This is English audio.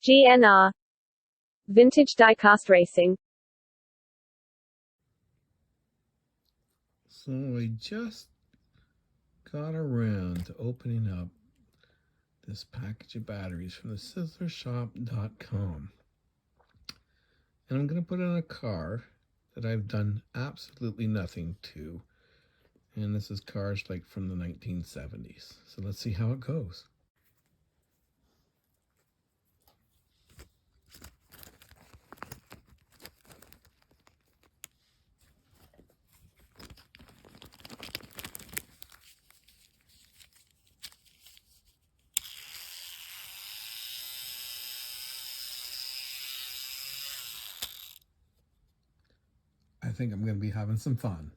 GNR. Vintage diecast racing. So I just got around to opening up this package of batteries from the sizzlershop.com. And I'm going to put in a car that I've done absolutely nothing to. And this is cars like from the 1970s. So let's see how it goes. I think I'm going to be having some fun.